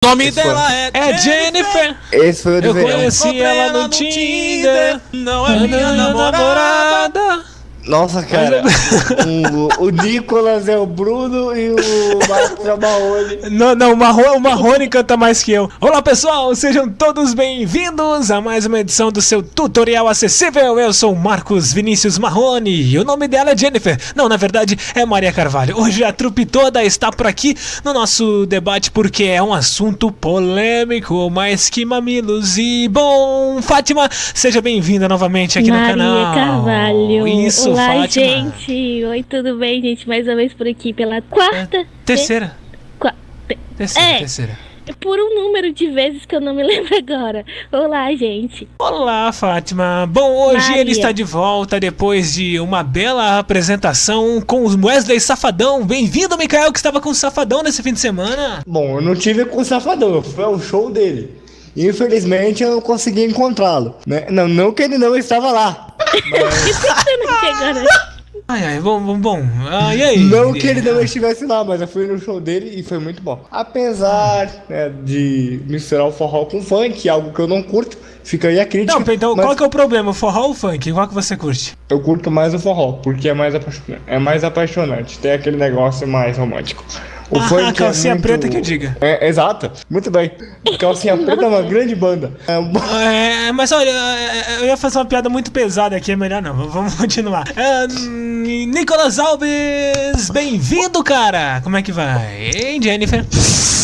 O nome dela é Jennifer. Esse foi o Eu verão. conheci ela no Tinder. Não é minha namorada. Nossa, cara. o Nicolas é o Bruno e o Marcos é o Marrone. Não, o Marrone canta mais que eu. Olá, pessoal, sejam todos bem-vindos a mais uma edição do seu tutorial acessível. Eu sou o Marcos Vinícius Marrone e o nome dela é Jennifer. Não, na verdade é Maria Carvalho. Hoje a trupe toda está por aqui no nosso debate porque é um assunto polêmico, mais que mamilos. E bom, Fátima, seja bem-vinda novamente aqui Maria no canal. Carvalho. Isso, Olá, Fátima. gente. Oi, tudo bem, gente? Mais uma vez por aqui pela quarta. Terceira. É. Terceira. Por um número de vezes que eu não me lembro agora. Olá, gente. Olá, Fátima. Bom, hoje Maria. ele está de volta depois de uma bela apresentação com o Wesley Safadão. Bem-vindo, Mikael, que estava com o Safadão nesse fim de semana. Bom, eu não tive com o Safadão, foi ao show dele. Infelizmente eu não consegui encontrá-lo, né? Não que ele não estava lá. Por que você não chegou, né? Ai, bom. E aí? Não que ele não estivesse lá, mas eu fui no show dele e foi muito bom. Apesar, né, de misturar o forró com funk, algo que eu não curto, fica aí a crítica. Não, então mas qual que é o problema? O forró ou o funk? Qual que você curte? eu curto mais o forró, porque é mais apaixonante, tem aquele negócio mais romântico. O funk A calcinha é muito... preta que eu diga. É, exato, muito bem. Calcinha Preta é uma grande banda. Mas olha, eu ia fazer uma piada muito pesada aqui, é melhor não, vamos continuar. Nicolas Alves, bem-vindo, cara! Como é que vai? Hein, Jennifer?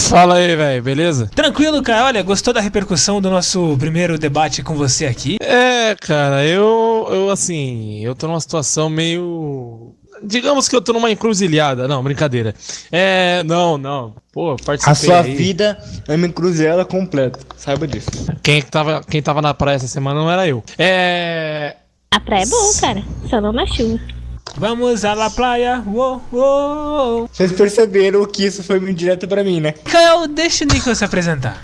Fala aí, velho, beleza? Tranquilo, cara. Olha, gostou da repercussão do nosso primeiro debate com você aqui? Cara, eu assim, eu tô numa situação meio... Digamos que eu tô numa encruzilhada. Não, brincadeira. Não. Pô, participei A sua aí. vida é uma encruzilhada completa, saiba disso. Quem tava na praia essa semana não era eu. A praia é boa, cara. Só não na chuva. Vamos à la playa. Uou, uou. Vocês perceberam que isso foi muito direto pra mim, né? Mikael, deixa o Nicolas se apresentar.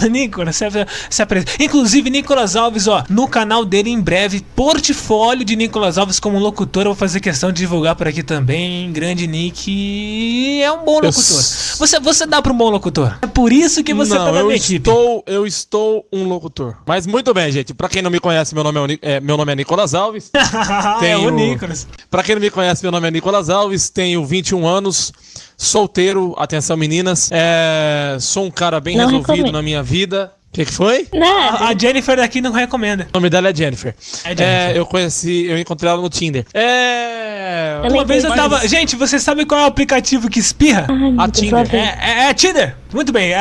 Nicolas, se apresenta. Inclusive, Nicolas Alves, ó, no canal dele em breve, portfólio de Nicolas Alves como locutor. Eu vou fazer questão de divulgar por aqui também. Grande Nick. É um bom locutor. Você dá pra um bom locutor. É por isso que você tá na minha equipe. Eu estou um locutor. Mas muito bem, gente. Pra quem não me conhece, meu nome é Nicolas Alves. É o Nicolas. Pra quem não me conhece, meu nome é Nicolas Alves, tenho 21 anos, solteiro, atenção meninas, sou um cara bem Não resolvido recomendo. na minha vida. O que foi? Nada. A Jennifer daqui não recomenda. O nome dela é Jennifer. É Jennifer. Eu encontrei ela no Tinder. Uma vez eu tava... Gente, você sabe qual é o aplicativo que espirra? Ai, meu A Deus, Tinder. lá vem. É Tinder. Muito bem,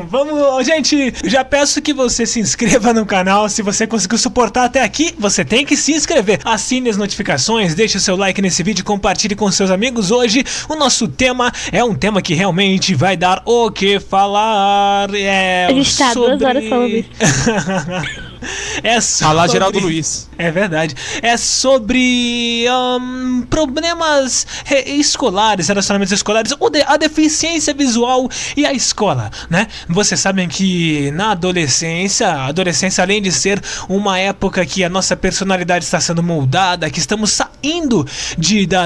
vamos, gente, já peço que você se inscreva no canal. Se você conseguiu suportar até aqui, você tem que se inscrever. Assine as notificações, deixe o seu like nesse vídeo, compartilhe com seus amigos. Hoje o nosso tema é um tema que realmente vai dar o que falar. A gente tá 2 horas falando isso. É sobre... Alá, Geraldo Luiz. É verdade. É sobre problemas escolares, relacionamentos escolares, a deficiência visual e a escola, né? Vocês sabem que na adolescência, a adolescência, além de ser uma época que a nossa personalidade está sendo moldada, que estamos saindo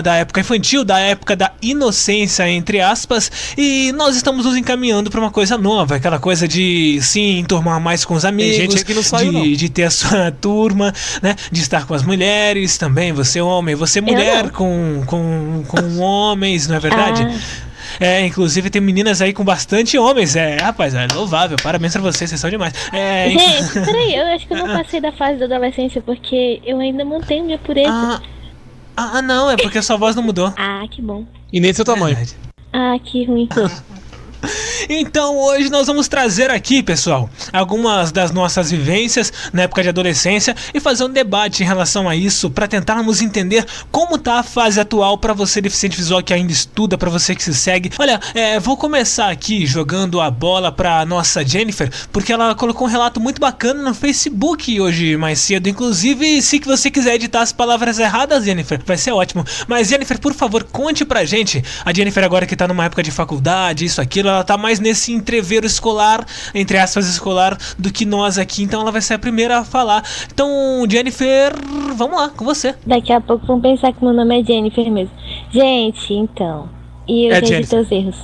da época infantil, da época da inocência, entre aspas, e nós estamos nos encaminhando para uma coisa nova, aquela coisa de se enturmar mais com os amigos, gente que não saiu, não. de ter a sua turma, né? De estar com as mulheres também, você homem, você mulher com homens, não é verdade? Inclusive tem meninas aí com bastante homens. Rapaz, é louvável, parabéns pra vocês são demais. Gente, peraí, eu acho que eu não passei da fase da adolescência porque eu ainda mantenho minha pureza. Não, é porque a sua voz não mudou. Que bom. E nem seu tamanho. Verdade. Que ruim. Então hoje nós vamos trazer aqui, pessoal, algumas das nossas vivências na época de adolescência e fazer um debate em relação a isso para tentarmos entender como tá a fase atual para você deficiente visual que ainda estuda, para você que se segue. Olha, vou começar aqui jogando a bola para nossa Jennifer, porque ela colocou um relato muito bacana no Facebook hoje mais cedo. Inclusive, se você quiser editar as palavras erradas, Jennifer, vai ser ótimo. Mas Jennifer, por favor, conte pra gente. A Jennifer agora que tá numa época de faculdade, isso, aquilo, ela tá mais nesse entreveiro escolar, entre aspas, escolar, do que nós aqui. Então ela vai ser a primeira a falar. Então, Jennifer, vamos lá, com você. Daqui a pouco vão pensar que meu nome é Jennifer mesmo. Gente, então. E eu já editei os erros.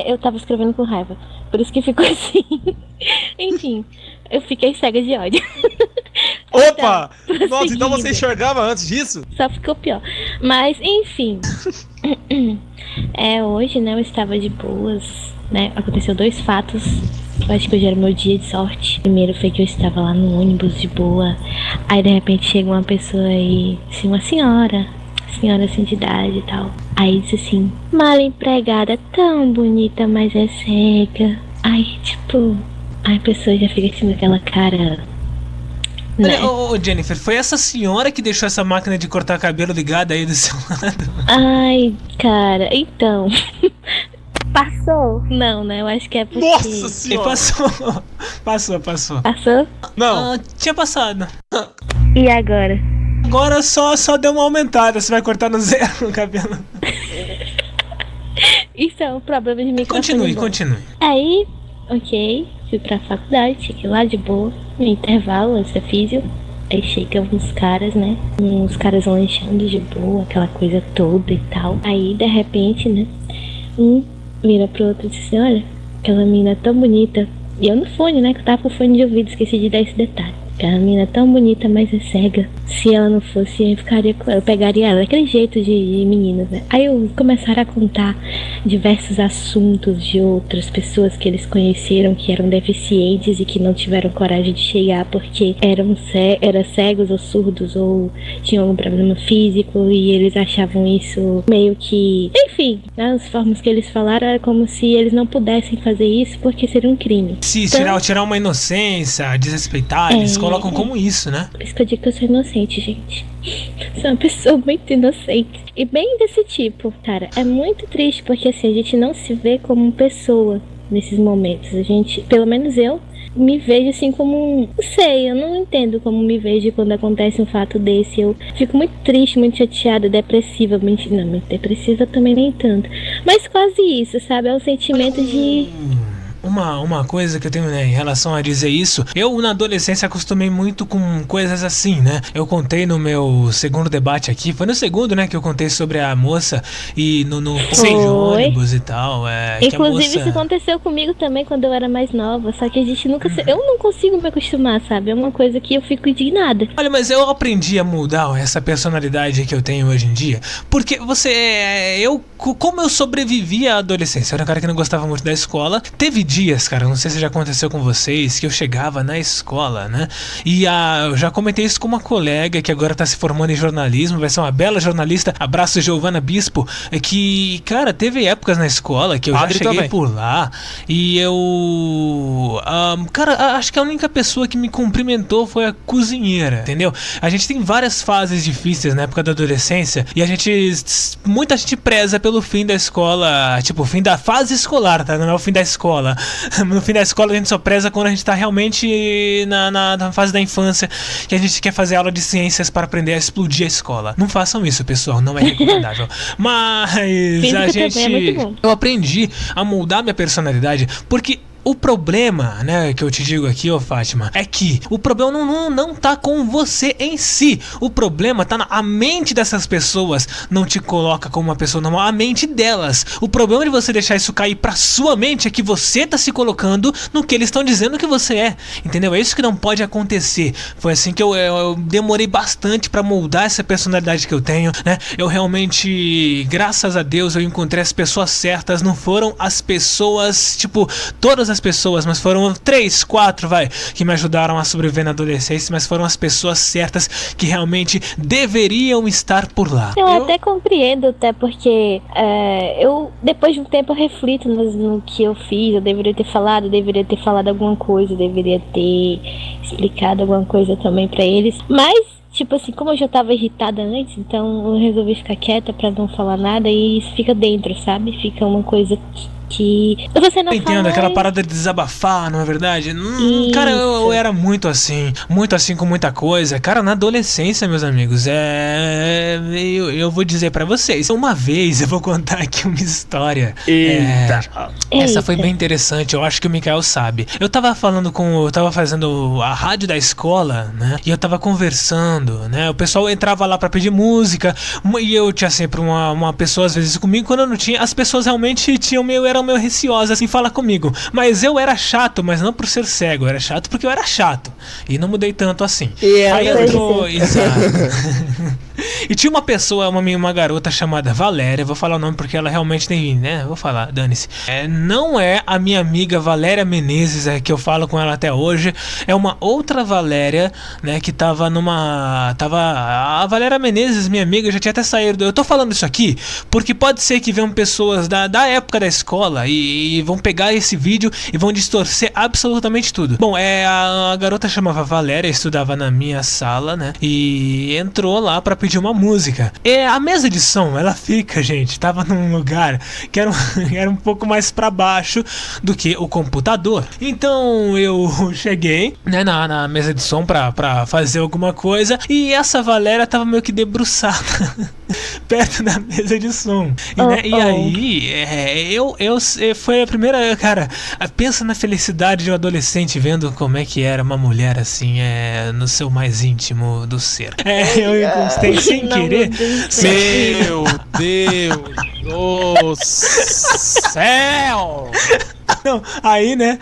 Eu tava escrevendo com raiva. Por isso que ficou assim. Enfim, eu fiquei cega de ódio. Opa! Então, Nossa, então você prosseguindo. enxergava antes disso? Só ficou pior. Mas, enfim. Hoje, né, eu estava de boas, né? Aconteceu 2 fatos. Eu acho que hoje era meu dia de sorte. Primeiro foi que eu estava lá no ônibus de boa. Aí, de repente, chega uma pessoa aí, assim, uma senhora assim de idade e tal. Aí disse assim: mal empregada, tão bonita, mas é cega. Aí, tipo, aí a pessoa já fica assim com aquela cara, né? Olha, ô Jennifer, foi essa senhora que deixou essa máquina de cortar cabelo ligada aí do seu lado? Ai, cara, então. Passou? Não, né? Eu acho que é porque... Nossa E senhora! passou. Passou? Não, Tinha passado. E agora? Agora só deu uma aumentada. Você vai cortar no 0 o cabelo. Isso é um problema de microfone. Continue. Aí, ok, fui pra faculdade, cheguei lá de boa, no intervalo, essa físio. Aí chegam uns caras, né? Uns caras lanchando de boa, aquela coisa toda e tal. Aí, de repente, né? Um vira pro outro e diz assim: olha, aquela menina tão bonita. E eu no fone, né? Que eu tava com fone de ouvido, esqueci de dar esse detalhe. Aquela menina tão bonita, mas é cega. Se ela não fosse, eu ficaria com ela. Eu pegaria ela, daquele jeito de meninas, né? Aí eu começaram a contar diversos assuntos de outras pessoas que eles conheceram que eram deficientes e que não tiveram coragem de chegar porque eram cegos ou surdos ou tinham algum problema físico e eles achavam isso meio que... Enfim, né, as formas que eles falaram era como se eles não pudessem fazer isso porque seria um crime. Se Então- tirar uma inocência, desrespeitar, eles colocam como isso, né? Por isso que eu digo que eu sou inocente, gente. Sou uma pessoa muito inocente. E bem desse tipo, cara. É muito triste porque assim, a gente não se vê como pessoa nesses momentos. A gente, pelo menos eu, me vejo assim como um... Não sei, eu não entendo como me vejo quando acontece um fato desse. Eu fico muito triste, muito chateada, depressiva. Não, muito depressiva também nem tanto. Mas quase isso, sabe? É um sentimento de... Uma coisa que eu tenho, né, em relação a dizer isso, eu na adolescência acostumei muito com coisas assim, né? Eu contei no meu segundo debate aqui, foi no segundo, né, que eu contei sobre a moça e no passeio de ônibus e tal. Que a Inclusive moça... isso aconteceu comigo também quando eu era mais nova. Só que a gente nunca... Eu não consigo me acostumar, sabe? É uma coisa que eu fico indignada. Olha, mas eu aprendi a mudar essa personalidade que eu tenho hoje em dia, porque como eu sobrevivi à adolescência, eu era um cara que não gostava muito da escola. Teve dias, cara, não sei se já aconteceu com vocês, que eu chegava na escola, né, e eu já comentei isso com uma colega que agora tá se formando em jornalismo, vai ser uma bela jornalista, abraço Giovana Bispo, que, cara, teve épocas na escola que eu Padre já cheguei também. por lá e cara, acho que a única pessoa que me cumprimentou foi a cozinheira, entendeu? A gente tem várias fases difíceis na época da adolescência e muita gente preza pelo fim da escola, tipo, o fim da fase escolar, tá? Não é o fim da escola. No fim da escola a gente só preza quando a gente tá realmente na fase da infância, que a gente quer fazer aula de ciências para aprender a explodir a escola. Não façam isso, pessoal, não é recomendável. Mas Física também é muito bom. eu aprendi a moldar minha personalidade, porque o problema, né, que eu te digo aqui, ô Fátima, é que o problema não tá com você em si. O problema tá a mente dessas pessoas não te coloca como uma pessoa normal, a mente delas. O problema de você deixar isso cair pra sua mente é que você tá se colocando no que eles estão dizendo que você é, entendeu? É isso que não pode acontecer. Foi assim que eu demorei bastante pra moldar essa personalidade que eu tenho, né? Eu realmente, graças a Deus, eu encontrei as pessoas certas. Não foram as pessoas, tipo, todas as pessoas, mas foram 3, 4, que me ajudaram a sobreviver na adolescência, mas foram as pessoas certas que realmente deveriam estar por lá. Eu até compreendo, até porque eu, depois de um tempo, eu reflito no que eu fiz. Eu deveria ter falado alguma coisa, eu deveria ter explicado alguma coisa também pra eles. Mas, tipo assim, como eu já tava irritada antes, então eu resolvi ficar quieta pra não falar nada e isso fica dentro, sabe? Fica uma coisa que você não Eu entendo, fala, aquela parada de desabafar, não é verdade? Cara, eu Isso. era muito assim com muita coisa. Cara, na adolescência, meus amigos, eu vou dizer pra vocês. Uma vez eu vou contar aqui uma história. Essa foi Eita. bem interessante, eu acho que o Mikael sabe. Eu tava fazendo a rádio da escola, né? E eu tava conversando, né? O pessoal entrava lá pra pedir música e eu tinha sempre uma pessoa às vezes comigo. Quando eu não tinha, as pessoas realmente tinham era eram meio receosas em falar comigo. Mas eu era chato, mas não por ser cego. Eu era chato porque eu era chato. E não mudei tanto assim. E Aí era entrou... Exato. E tinha uma pessoa, uma garota chamada Valéria. Vou falar o nome porque ela realmente tem, né? Vou falar, dane-se. Não é a minha amiga Valéria Menezes, que eu falo com ela até hoje. É uma outra Valéria, né? Que tava a Valéria Menezes, minha amiga, já tinha até saído. Eu tô falando isso aqui porque pode ser que venham pessoas da época da escola e vão pegar esse vídeo e vão distorcer absolutamente tudo. Bom, a garota chamava Valéria, estudava na minha sala, né? E entrou lá pra pedir uma música. E a mesa de som, ela fica, gente, tava num lugar que era um pouco mais pra baixo do que o computador. Então eu cheguei, né, na mesa de som pra fazer alguma coisa e essa Valéria tava meio que debruçada perto da mesa de som. E aí, foi a primeira, cara, pensa na felicidade de um adolescente vendo como é que era uma mulher assim, no seu mais íntimo do ser. Eu encostei sem querer. Meu Deus do céu! Não, aí, né,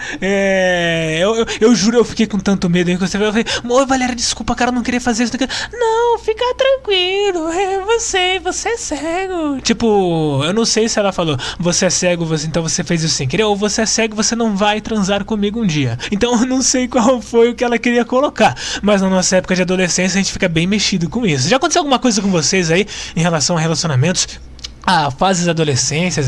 eu juro, eu fiquei com tanto medo, eu falei, Valéria, desculpa, cara, eu não queria fazer isso. Não, fica tranquilo, você é cego. Tipo, eu não sei se ela falou, você é cego, então você fez isso sem querer, ou você é cego, você não vai transar comigo um dia. Então eu não sei qual foi o que ela queria colocar, mas na nossa época de adolescência a gente fica bem mexido com isso. Já aconteceu alguma coisa com vocês aí, em relação a relacionamentos? Fases de adolescência.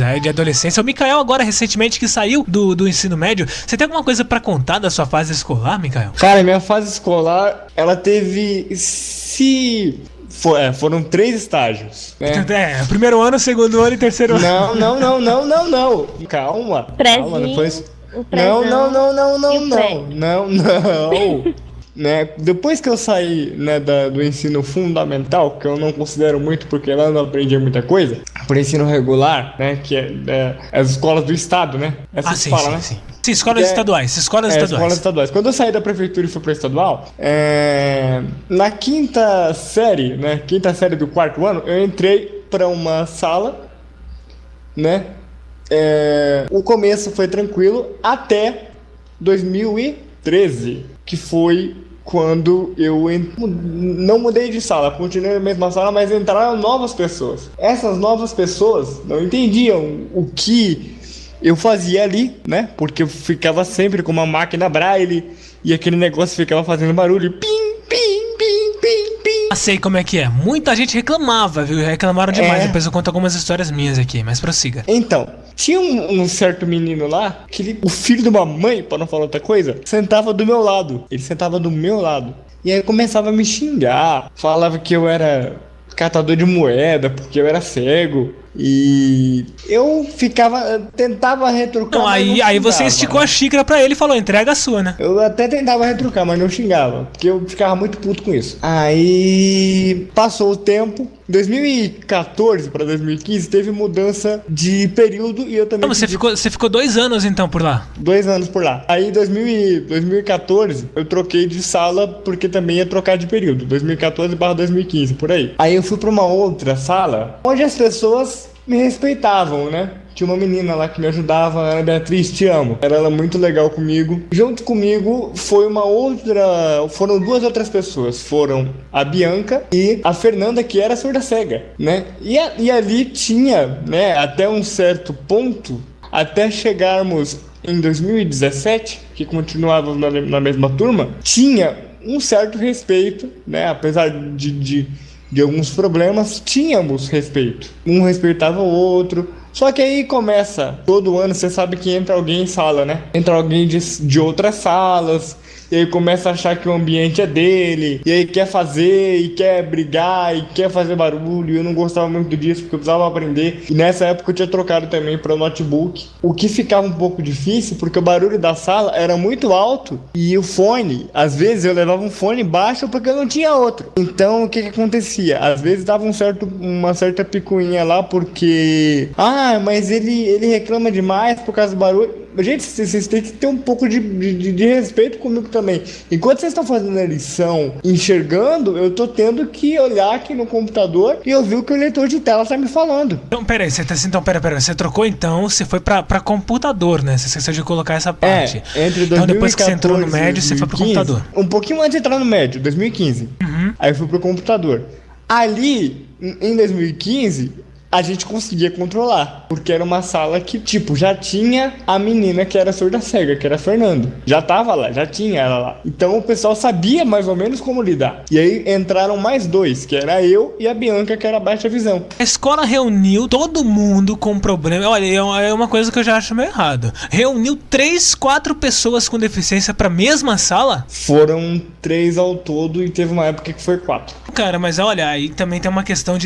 O Mikael agora, recentemente, que saiu do ensino médio. Você tem alguma coisa pra contar da sua fase escolar, Mikael? Cara, minha fase escolar, ela teve... Foram 3 estágios, né? Primeiro ano, segundo ano e terceiro ano. Não. Calma. Depois... Não. Né? Depois que eu saí, né, do ensino fundamental, que eu não considero muito porque lá eu não aprendi muita coisa, por ensino regular, né, que é as escolas do estado, né? Sim. Sim, escolas estaduais. Escolas estaduais. Quando eu saí da prefeitura e fui para estadual, na quinta série do 4º ano, eu entrei para uma sala, né? O começo foi tranquilo até 2013, que foi quando eu não mudei de sala, continuei na mesma sala, mas entraram novas pessoas. Essas novas pessoas não entendiam o que eu fazia ali, né? Porque eu ficava sempre com uma máquina Braille e aquele negócio ficava fazendo barulho, pim, pim, pim, pim, pim. Sei como é que é. Muita gente reclamava, viu? Reclamaram demais. Depois eu conto algumas histórias minhas aqui, mas prossiga. Então, tinha um certo menino lá, que o filho de uma mãe, pra não falar outra coisa, sentava do meu lado. Ele sentava do meu lado. E aí começava a me xingar. Falava que eu era catador de moeda, porque eu era cego. E eu tentava retrucar. Não, aí você esticou a xícara pra ele e falou, entrega a sua, né? Eu até tentava retrucar, mas não xingava, porque eu ficava muito puto com isso. Aí passou o tempo. 2014 pra 2015 teve mudança de período e eu também... Não, você ficou 2 anos então por lá? 2 anos por lá. Aí em 2014 eu troquei de sala porque também ia trocar de período. 2014/2015, por aí. Aí eu fui pra uma outra sala onde as pessoas me respeitavam, né? Tinha uma menina lá que me ajudava, Ana Beatriz, te amo. Era muito legal comigo. Junto comigo foram 2 outras pessoas. Foram a Bianca e a Fernanda, que era surda cega, né? E ali tinha, né, até um certo ponto, até chegarmos em 2017, que continuávamos na mesma turma, tinha um certo respeito, né? Apesar de alguns problemas, tínhamos respeito. Um respeitava o outro. Só que aí começa, todo ano você sabe que entra alguém em sala, né? Entra alguém de outras salas, e aí começa a achar que o ambiente é dele, e aí quer fazer, e quer brigar, e quer fazer barulho. Eu não gostava muito disso, porque eu precisava aprender. E nessa época eu tinha trocado também para o notebook, o que ficava um pouco difícil, porque o barulho da sala era muito alto, e o fone, às vezes eu levava um fone baixo porque eu não tinha outro. Então o que acontecia? Às vezes dava uma certa picuinha lá, porque... mas ele reclama demais por causa do barulho. Gente, vocês têm que ter um pouco de respeito comigo também. Enquanto vocês estão fazendo a lição, enxergando, eu tô tendo que olhar aqui no computador e ouvir o que o leitor de tela tá me falando. Então, peraí, você trocou então, você foi pra computador, né? Você esqueceu de colocar essa parte. Entre 2014 então depois que você entrou no médio, você foi pro computador. Um pouquinho antes de entrar no médio, 2015. Aí eu fui pro computador. Ali, em 2015, a gente conseguia controlar, porque era uma sala que, tipo, já tinha a menina que era surda-cega, que era a Fernanda. Já tava lá, já tinha ela lá. Então o pessoal sabia mais ou menos como lidar. E aí entraram mais dois, que era eu e a Bianca, que era baixa visão. A escola reuniu todo mundo com problema. Olha, é uma coisa que eu já acho meio errado. Reuniu 3, 4 pessoas com deficiência pra mesma sala? Foram 3 ao todo e teve uma época que foi 4. Cara, mas olha, aí também tem uma questão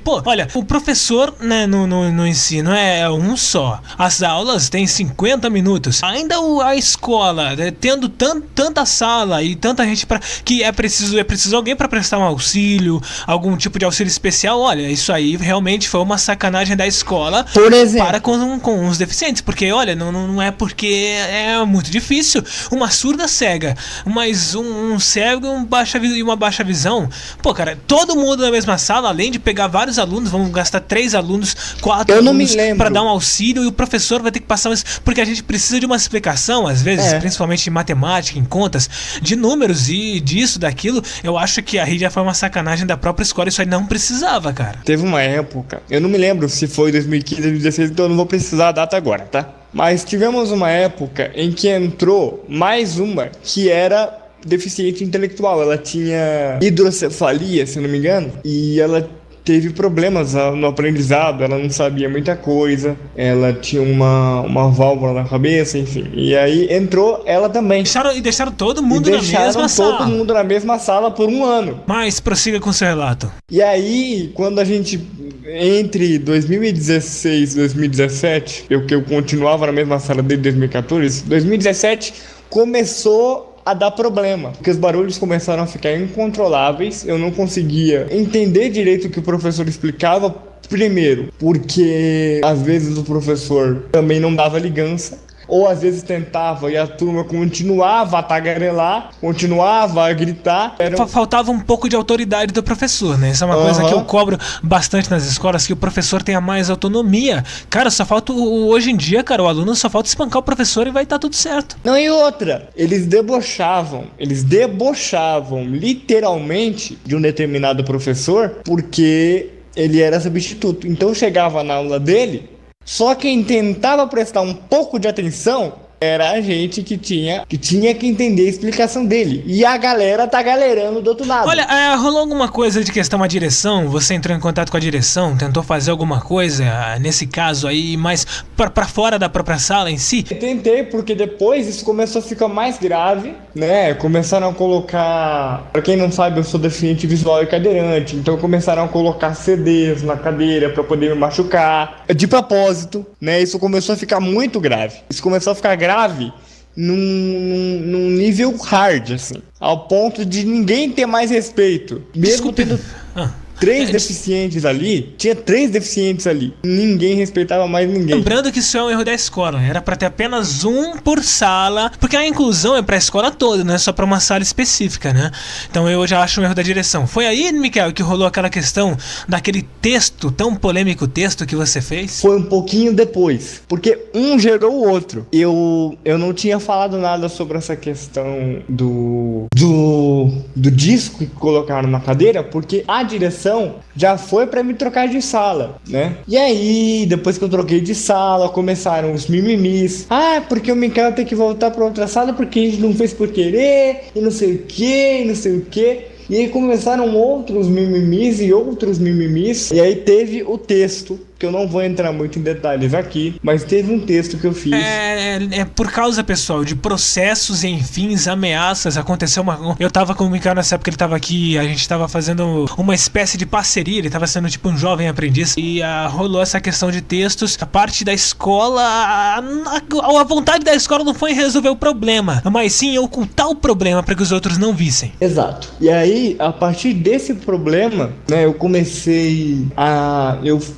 pô, olha, o professor, né, no ensino é um só. As aulas têm 50 minutos. Ainda a escola, né, tendo tanta sala e tanta gente que é preciso alguém para prestar um auxílio, algum tipo de auxílio especial. Olha, isso aí realmente foi uma sacanagem da escola, por exemplo, para com os deficientes. Porque, olha, não é porque é muito difícil. Uma surda cega, mas um cego e uma baixa visão. Pô, cara, todo mundo na mesma sala, além de pegar vários alunos, vamos gastar 3 alunos, 4 alunos para dar um auxílio, e o professor vai ter que passar porque a gente precisa de uma explicação, às vezes, principalmente em matemática, em contas, de números e disso, daquilo. Eu acho que aí já foi uma sacanagem da própria escola, isso aí não precisava, cara. Teve uma época, eu não me lembro se foi 2015, 2016, então eu não vou precisar a data agora, tá? Mas tivemos uma época em que entrou mais uma que era deficiente intelectual. Ela tinha hidrocefalia, se não me engano, e ela teve problemas no aprendizado, ela não sabia muita coisa, ela tinha uma válvula na cabeça, enfim. E aí entrou ela também. Deixaram todo mundo na mesma sala. Deixaram todo mundo na mesma sala por 1 ano. Mas prossiga com seu relato. E aí, quando a gente, entre 2016 e 2017, eu continuava na mesma sala desde 2014, 2017 começou a dar problema, porque os barulhos começaram a ficar incontroláveis, eu não conseguia entender direito o que o professor explicava, primeiro, porque às vezes o professor também não dava ligança, ou às vezes tentava e a turma continuava a tagarelar, continuava a gritar. Faltava um pouco de autoridade do professor, né? Isso é uma coisa que eu cobro bastante nas escolas, que o professor tenha mais autonomia. Cara, só falta, hoje em dia, cara, o aluno só falta espancar o professor e vai estar tudo certo. Não, e outra, eles debochavam literalmente de um determinado professor, porque ele era substituto. Então chegava na aula dele, só quem tentava prestar um pouco de atenção era a gente que tinha que entender a explicação dele. E a galera tá galerando do outro lado. Olha, rolou alguma coisa de questão à direção? Você entrou em contato com a direção? Tentou fazer alguma coisa nesse caso aí, mais pra fora da própria sala em si? Eu tentei, porque depois isso começou a ficar mais grave, né? Começaram a colocar... Pra quem não sabe, eu sou deficiente visual e cadeirante. Então começaram a colocar CDs na cadeira pra poder me machucar. De propósito, né? Isso começou a ficar muito grave. Isso começou a ficar grave num nível hard, assim, ao ponto de ninguém ter mais respeito. Mesmo tendo 3 deficientes ali, tinha 3 deficientes ali, ninguém respeitava mais ninguém. Lembrando que isso é um erro da escola, era pra ter apenas 1 por sala, porque a inclusão é pra escola toda, não é só pra uma sala específica, né? Então eu já acho um erro da direção. Foi aí, Michael, que rolou aquela questão daquele texto, tão polêmico texto que você fez? Foi um pouquinho depois, porque um gerou o outro. Eu não tinha falado nada sobre essa questão do disco que colocaram na cadeira, porque a direção já foi pra me trocar de sala, né? E aí, depois que eu troquei de sala, começaram os mimimis. Porque o Michael tem que voltar pra outra sala porque a gente não fez por querer, e não sei o que, e não sei o que. E aí começaram outros mimimis e outros mimimis. E aí teve o texto, que eu não vou entrar muito em detalhes aqui, mas teve um texto que eu fiz. Por causa, pessoal, de processos, enfim, ameaças. Aconteceu eu tava com o Michael nessa época, ele tava aqui, a gente tava fazendo uma espécie de parceria, ele tava sendo tipo um jovem aprendiz, e rolou essa questão de textos. A parte da escola, a vontade da escola não foi resolver o problema, mas sim ocultar o problema para que os outros não vissem. Exato. E aí, a partir desse problema, né, eu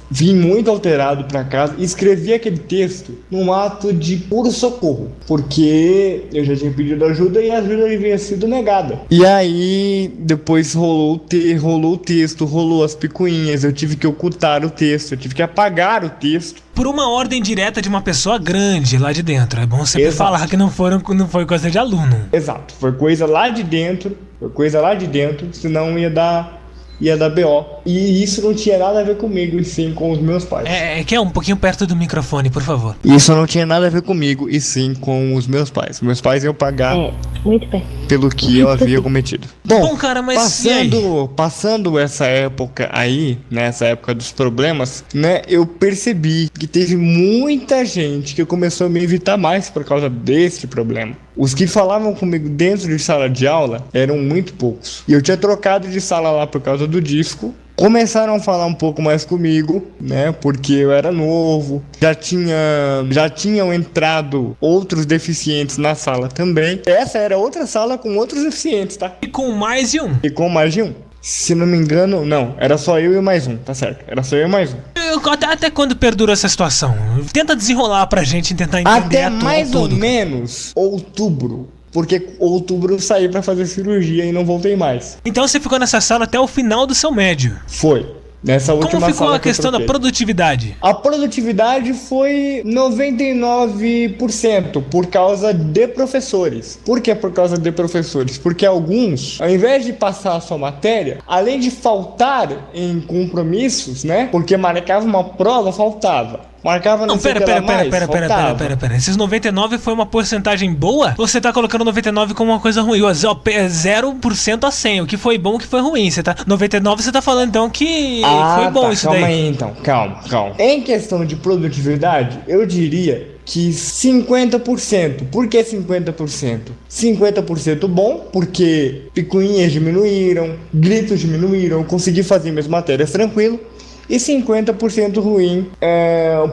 vi muito alterado pra casa e escrevi aquele texto num ato de puro socorro, porque eu já tinha pedido ajuda e a ajuda havia sido negada. E aí depois rolou o texto, rolou as picuinhas, eu tive que ocultar o texto, eu tive que apagar o texto. Por uma ordem direta de uma pessoa grande lá de dentro. É bom sempre Exato. falar que não foi coisa de aluno. Exato, foi coisa lá de dentro, senão ia dar BO. E isso não tinha nada a ver comigo, e sim com os meus pais. Que é um pouquinho perto do microfone, por favor. Isso não tinha nada a ver comigo, e sim com os meus pais. Meus pais iam pagar Muito perto. pelo que eu havia cometido. Bom, cara, mas e aí? Passando essa época aí, né, essa época dos problemas, né, eu percebi que teve muita gente que começou a me evitar mais por causa desse problema. Os que falavam comigo dentro de sala de aula eram muito poucos. E eu tinha trocado de sala lá por causa do disco. Começaram a falar um pouco mais comigo, né? Porque eu era novo. Já tinham entrado outros deficientes na sala também. Essa era outra sala com outros deficientes, tá? E com mais de um. E com mais de um. Se não me engano, não. Era só eu e mais um, tá certo? Era só eu e mais um. Até quando perdura essa situação? Tenta desenrolar pra gente tentar entender até mais ou menos outubro. Porque outubro eu saí pra fazer cirurgia e não voltei mais. Então você ficou nessa sala até o final do seu médio. Foi. Nessa última Como ficou sala a questão da produtividade? A produtividade foi 99% por causa de professores. Por que por causa de professores? Porque alguns, ao invés de passar a sua matéria, além de faltar em compromissos, né? Porque marcava uma prova, faltava. Marcava Não, pera. Esses 99 foi uma porcentagem boa? Ou você tá colocando 99 como uma coisa ruim? 0% a 100. O que foi bom, o que foi ruim? 99 você tá falando então que foi bom isso daí. Calma aí então, calma. Em questão de produtividade, eu diria que 50%. Por que 50%? 50% bom, porque picuinhas diminuíram, gritos diminuíram, consegui fazer minhas matérias tranquilo. E 50% ruim,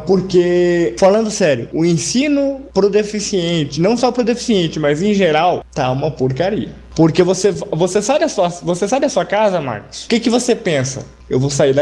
porque, falando sério, o ensino pro deficiente, não só pro deficiente, mas em geral, tá uma porcaria. Porque você sai da sua casa, Marcos, o que você pensa? Eu vou sair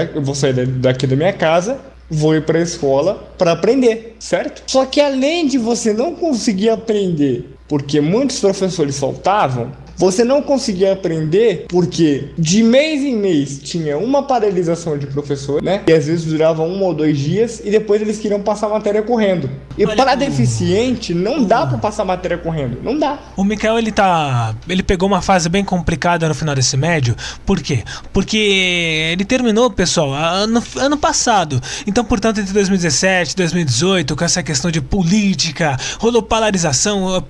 daqui da minha casa, vou ir pra escola pra aprender, certo? Só que além de você não conseguir aprender, porque muitos professores faltavam, você não conseguia aprender porque de mês em mês tinha uma paralisação de professor, né? E às vezes durava 1 ou 2 dias e depois eles queriam passar a matéria correndo. E para deficiente não dá para passar a matéria correndo, não dá. O Mikael, ele pegou uma fase bem complicada no final desse médio. Por quê? Porque ele terminou, pessoal, ano passado. Então, portanto, entre 2017 e 2018, com essa questão de política, rolou paralisação,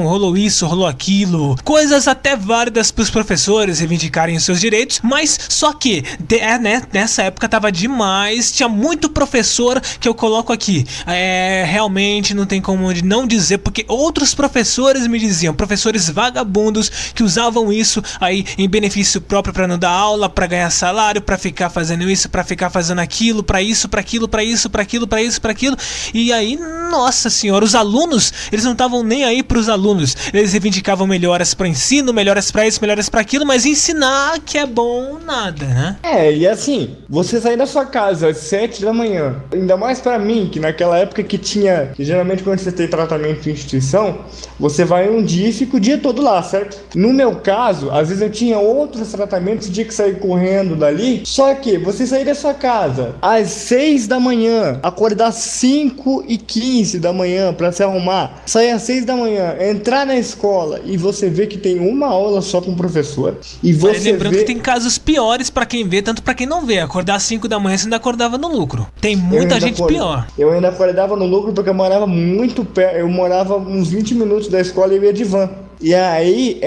rolou isso, rolou aquilo, coisas até válidas para os professores reivindicarem os seus direitos, mas só que nessa época tava demais, tinha muito professor que eu coloco aqui, realmente não tem como não dizer, porque outros professores me diziam, professores vagabundos que usavam isso aí em benefício próprio para não dar aula, para ganhar salário, para ficar fazendo isso, para ficar fazendo aquilo, para isso, para aquilo, e aí, nossa senhora, os alunos, eles não estavam nem aí para os alunos, eles reivindicavam melhoras para ensino, melhoras pra isso, melhoras pra aquilo, mas ensinar que é bom, nada, né? E assim, você sair da sua casa às 7 da manhã, ainda mais pra mim, que naquela época que geralmente quando você tem tratamento em instituição, você vai um dia e fica o dia todo lá, certo? No meu caso, às vezes eu tinha outros tratamentos, tinha que sair correndo dali, só que você sair da sua casa às 6 da manhã, acordar 5h15 da manhã pra se arrumar, sair às 6 da manhã, entrar na escola e você vê que tem uma aula só com o professor e você lembrando que tem casos piores pra quem vê, tanto pra quem não vê. Acordar às 5 da manhã você ainda acordava no lucro. Tem muita gente pior. Eu ainda acordava no lucro porque eu morava muito perto. Eu morava uns 20 minutos da escola e eu ia de van. E aí,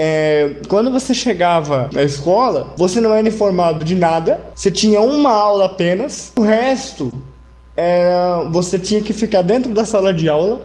quando você chegava na escola, você não era informado de nada. Você tinha uma aula apenas. O resto... você tinha que ficar dentro da sala de aula,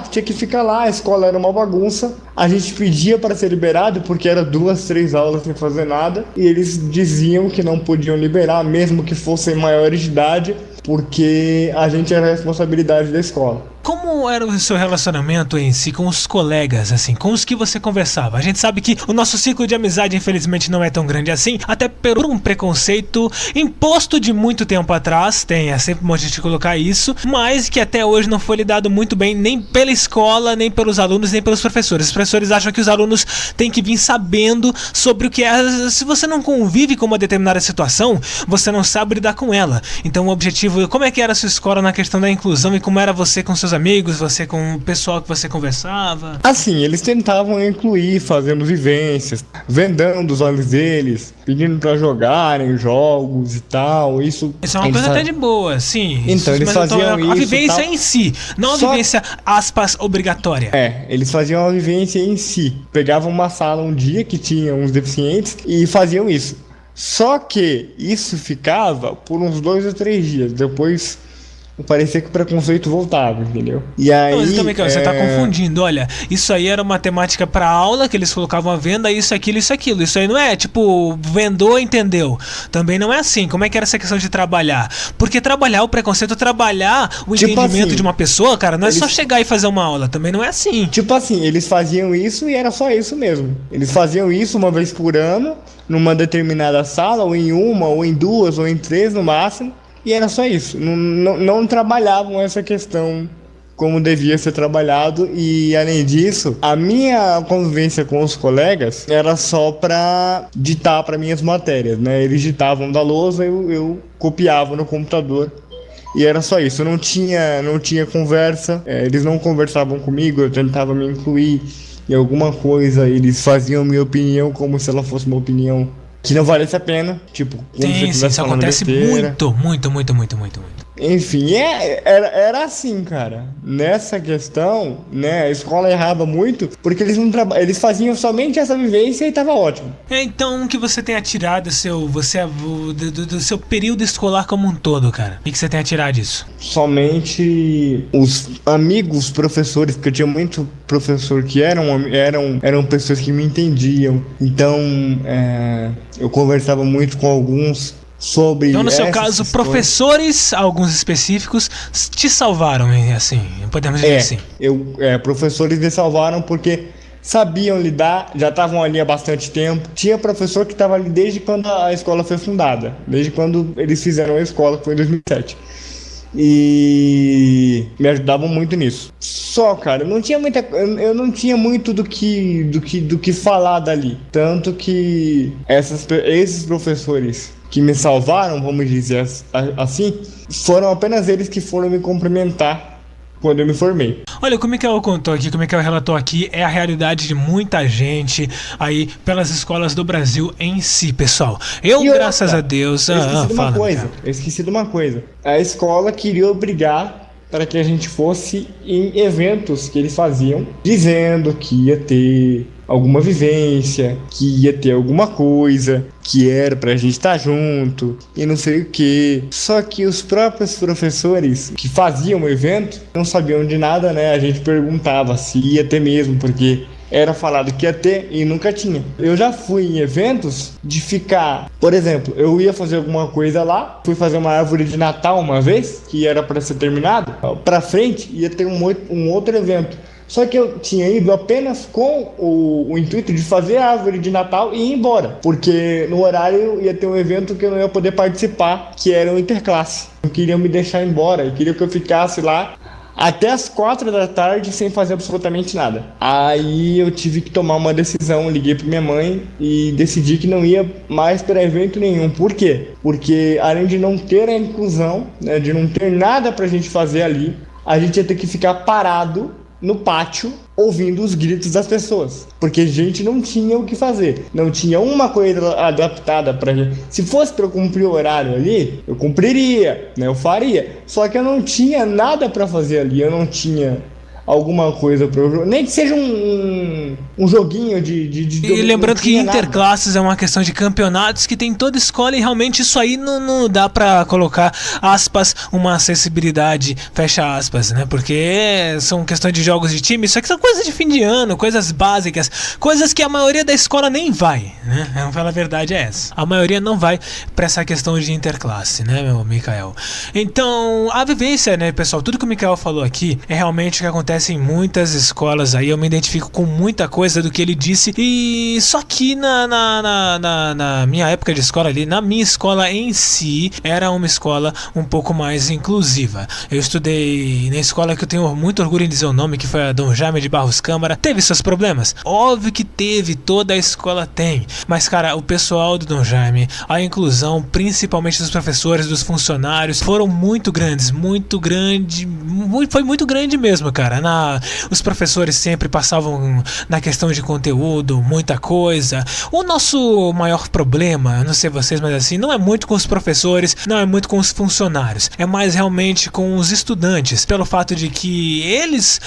tinha que ficar lá, a escola era uma bagunça, a gente pedia para ser liberado porque era 2, 3 aulas sem fazer nada, e eles diziam que não podiam liberar, mesmo que fossem maiores de idade, porque a gente era a responsabilidade da escola. como era o seu relacionamento em si com os colegas, assim, com os que você conversava? A gente sabe que o nosso ciclo de amizade, infelizmente, não é tão grande assim, até por um preconceito imposto de muito tempo atrás, é sempre bom a gente colocar isso, mas que até hoje não foi lidado muito bem, nem pela escola, nem pelos alunos, nem pelos professores. Os professores acham que os alunos têm que vir sabendo sobre o que é. Se você não convive com uma determinada situação, você não sabe lidar com ela. Então o objetivo, como é que era a sua escola na questão da inclusão e como era você com seus amigos, você com o pessoal que você conversava? Assim, eles tentavam incluir, fazendo vivências, vendando os olhos deles, pedindo pra jogarem jogos e tal. Isso é uma coisa até de boa, sim. Então, eles faziam isso. A vivência tal. Em si, não a vivência, aspas, obrigatória. Eles faziam a vivência em si. Pegavam uma sala um dia que tinha uns deficientes e faziam isso. Só que isso ficava por uns 2 ou 3 dias. Depois parecia que o preconceito voltava, entendeu? E aí, mas também, você tá confundindo, olha, isso aí era uma temática pra aula, que eles colocavam a venda, isso, aquilo. Isso aí não é, tipo, vendou, entendeu? Também não é assim. Como é que era essa questão de trabalhar? Porque trabalhar o preconceito, trabalhar o entendimento assim, de uma pessoa, cara, não é só chegar e fazer uma aula, também não é assim. Tipo assim, eles faziam isso e era só isso mesmo. Eles faziam isso uma vez por ano, numa determinada sala, ou em uma, ou em 2, ou em 3 no máximo. E era só isso, não trabalhavam essa questão como devia ser trabalhado. E além disso, a minha convivência com os colegas era só para ditar para minhas matérias, né? Eles ditavam da lousa, eu copiava no computador. E era só isso, não tinha conversa, eles não conversavam comigo, eu tentava me incluir em alguma coisa, eles faziam minha opinião como se ela fosse uma opinião que não valesse a pena, tipo, como sim, se isso acontece muito. Enfim, era assim, cara. Nessa questão, né, a escola errava muito porque eles faziam somente essa vivência e tava ótimo. Então, o que você tem a tirar do seu período escolar como um todo, cara? O que você tem a tirar disso? Somente os amigos professores, porque eu tinha muito professor que eram pessoas que me entendiam. Então, eu conversava muito com alguns sobre. Então, no seu caso, professores, alguns específicos, te salvaram, assim, podemos dizer assim. Professores me salvaram porque sabiam lidar, já estavam ali há bastante tempo. Tinha professor que estava ali desde quando a escola foi fundada, desde quando eles fizeram a escola, que foi em 2007. E me ajudavam muito nisso. Só, cara, eu não tinha muito do que falar dali. Tanto que esses professores que me salvaram, vamos dizer assim, foram apenas eles que foram me cumprimentar quando eu me formei. Olha, como é que ela contou aqui, como é que ela relatou aqui, é a realidade de muita gente aí pelas escolas do Brasil em si, pessoal. Graças a Deus... Eu esqueci de uma coisa. A escola queria obrigar para que a gente fosse em eventos que eles faziam, dizendo que ia ter alguma vivência, que ia ter alguma coisa, que era pra gente estar junto e não sei o que. Só que os próprios professores que faziam o evento não sabiam de nada, né? A gente perguntava se ia ter mesmo, porque era falado que ia ter e nunca tinha. Eu já fui em eventos de ficar, por exemplo, eu ia fazer alguma coisa lá, fui fazer uma árvore de Natal uma vez, que era para ser terminado, pra frente ia ter um outro evento. Só que eu tinha ido apenas com o intuito de fazer a árvore de Natal e ir embora. Porque no horário ia ter um evento que eu não ia poder participar, que era o Interclasse. Não queriam me deixar embora, queriam que eu ficasse lá até as 4 da tarde sem fazer absolutamente nada. Aí eu tive que tomar uma decisão, liguei pra minha mãe e decidi que não ia mais para evento nenhum. Por quê? Porque além de não ter a inclusão, né, de não ter nada pra gente fazer ali, a gente ia ter que ficar parado no pátio ouvindo os gritos das pessoas, porque a gente não tinha o que fazer, não tinha uma coisa adaptada pra gente. Se fosse pra eu cumprir o horário ali, eu cumpriria, né, eu faria, só que eu não tinha nada pra fazer ali, eu não tinha alguma coisa pra eu jogar. Nem que seja um joguinho de E lembrando que nada. interclasses é uma questão de campeonatos que tem em toda escola e realmente isso aí não dá pra colocar, aspas, uma acessibilidade, fecha aspas, né? Porque são questões de jogos de time, isso aqui são coisas de fim de ano, coisas básicas, coisas que a maioria da escola nem vai, né? A verdade é essa. A maioria não vai pra essa questão de interclasse, né, meu Mikael? Então, a vivência, né, pessoal, tudo que o Mikael falou aqui é realmente o que acontece em muitas escolas aí, eu me identifico com muita coisa do que ele disse, e só que na minha época de escola ali, na minha escola em si, era uma escola um pouco mais inclusiva. Eu estudei na escola que eu tenho muito orgulho em dizer o nome, que foi a Dom Jaime de Barros Câmara. Teve seus problemas? Óbvio que teve, toda a escola tem, mas cara, o pessoal do Dom Jaime, a inclusão, principalmente dos professores, dos funcionários, foram muito grandes, foi muito grande mesmo, cara. Os professores sempre passavam na questão de conteúdo, muita coisa. O nosso maior problema, eu não sei vocês, mas assim, não é muito com os professores, não é muito com os funcionários, é mais realmente com os estudantes, pelo fato de que eles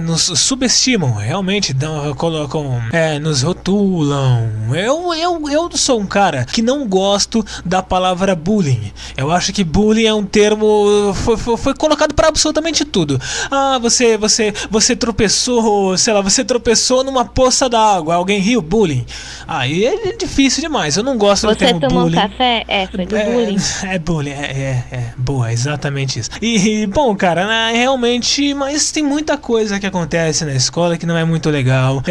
nos subestimam, realmente colocam, nos rotulam. Eu sou um cara que não gosto da palavra bullying. Eu acho que bullying é um termo foi colocado para absolutamente tudo. Ah, você tropeçou, sei lá, você tropeçou numa poça d'água, alguém riu, bullying. Aí é difícil demais, eu não gosto do termo bullying. Você tomou café? Foi do bullying. É bullying, boa, exatamente isso. E bom, cara, né, realmente, mas tem muita coisa que acontece na escola que não é muito legal.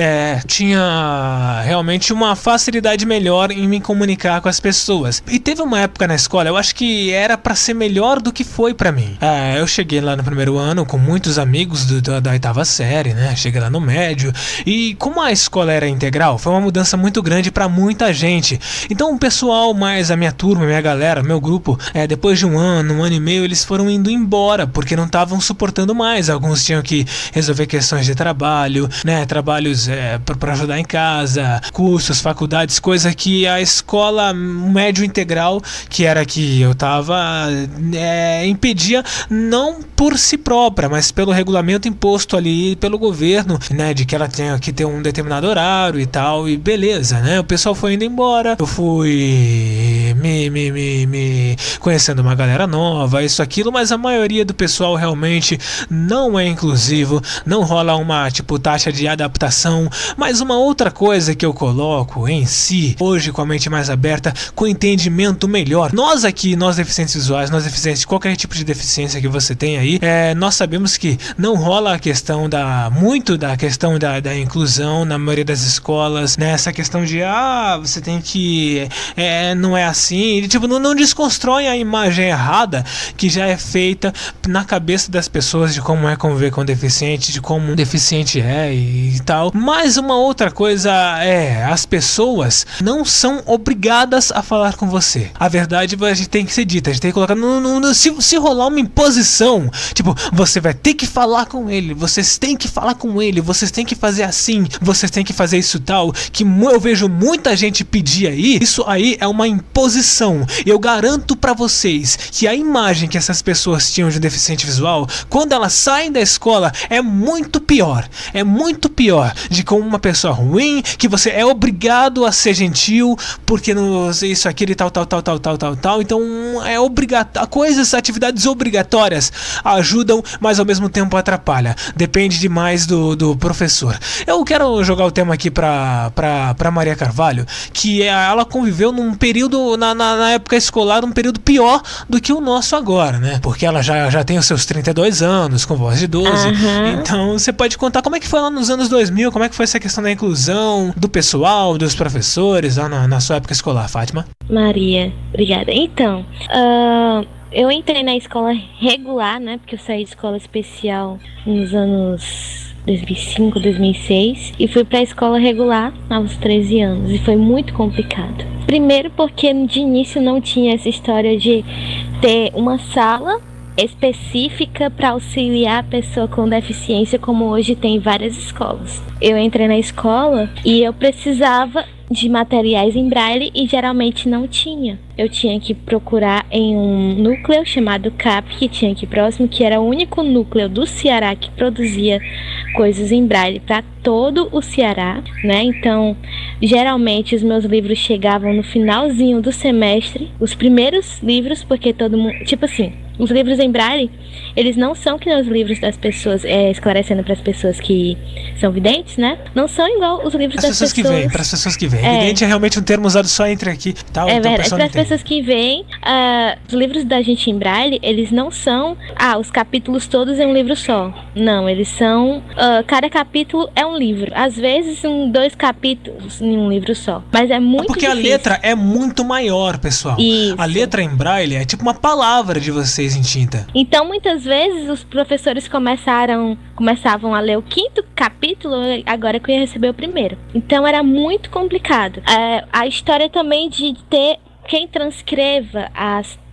Tinha realmente uma facilidade melhor em me comunicar com as pessoas. E teve uma época na escola, eu acho que era pra ser melhor do que foi pra mim. Eu cheguei lá no primeiro ano com muitos amigos da oitava série, né? Cheguei lá no médio. E como a escola era integral, foi uma mudança muito grande pra muita gente. Então o pessoal, mais a minha turma, minha galera, meu grupo, depois de um ano e meio, eles foram indo embora, porque não estavam suportando mais. Alguns tinham que resolver questões de trabalho, né? Trabalhos pra ajudar em casa, cursos, faculdades, coisa que a escola médio integral, que era que eu tava, impedia, não por si própria, mas pelo regulamento imposto ali pelo governo, né, de que ela tinha que ter um determinado horário e tal, e beleza, né, o pessoal foi indo embora, eu fui me conhecendo uma galera nova, isso, aquilo, mas a maioria do pessoal realmente não é inclusivo, não rola uma, taxa de adaptação. Mas uma outra coisa que eu coloco em si, hoje com a mente mais aberta, com entendimento melhor, nós deficientes visuais, nós deficientes de qualquer tipo de deficiência que você tem aí, nós sabemos que não rola a questão da inclusão na maioria das escolas, né? Essa questão de você tem que não é assim, não desconstrói a imagem errada que já é feita na cabeça das pessoas de como é conviver com deficiente, de como um deficiente e tal. Mas uma outra coisa as pessoas não são obrigadas a falar com você. A verdade a gente tem que ser dita, a gente tem que colocar se rolar uma imposição, você vai ter que falar com ele, vocês têm que falar com ele, vocês têm que fazer assim, vocês têm que fazer isso tal, que eu vejo muita gente pedir aí, isso aí é uma imposição. Eu garanto pra vocês que a imagem que essas pessoas tinham de um deficiente visual, quando elas saem da escola, é muito pior de como uma pessoa ruim, que você é obrigado a ser gentil, porque isso, aquilo e tal, então atividades obrigatórias ajudam, mas ao mesmo tempo atrapalha, depende demais do professor. Eu quero jogar o tema aqui pra Maria Carvalho, que ela conviveu num período, na época escolar, um período pior do que o nosso agora, né, porque ela já tem os seus 32 anos, com voz de 12, então você pode contar como é que foi lá nos anos 2000, como é que foi essa questão da inclusão do pessoal, dos professores lá na sua época escolar, Fátima? Maria, obrigada. Então, eu entrei na escola regular, né, porque eu saí de escola especial nos anos 2005, 2006 e fui pra escola regular aos 13 anos e foi muito complicado. Primeiro porque de início não tinha essa história de ter uma sala específica para auxiliar a pessoa com deficiência, como hoje tem em várias escolas. Eu entrei na escola e eu precisava de materiais em braille e geralmente não tinha. eu tinha que procurar em um núcleo chamado CAP, que tinha aqui próximo, que era o único núcleo do Ceará que produzia coisas em braille para todo o Ceará, né? Então, geralmente os meus livros chegavam no finalzinho do semestre, os primeiros livros, porque todo mundo, tipo assim, os livros em braille, eles não são que nem os livros das pessoas, esclarecendo para as pessoas que são videntes, né? Não são igual os livros das pessoas que veem, para as pessoas que veem. Vidente é realmente um termo usado só entre aqui, tal. É então verdade, para as pessoas que veem, os livros da gente em braille, eles não são, os capítulos todos em um livro só. Não, eles são, cada capítulo é um livro. Às vezes, 2 capítulos em um livro só. Mas é muito porque difícil. A letra é muito maior, pessoal. Isso. A letra em braille é tipo uma palavra de vocês em tinta. Então, muitas vezes, os professores começavam a ler o 5º capítulo, agora que eu ia receber o primeiro. Então, era muito complicado. A história também de ter quem transcreva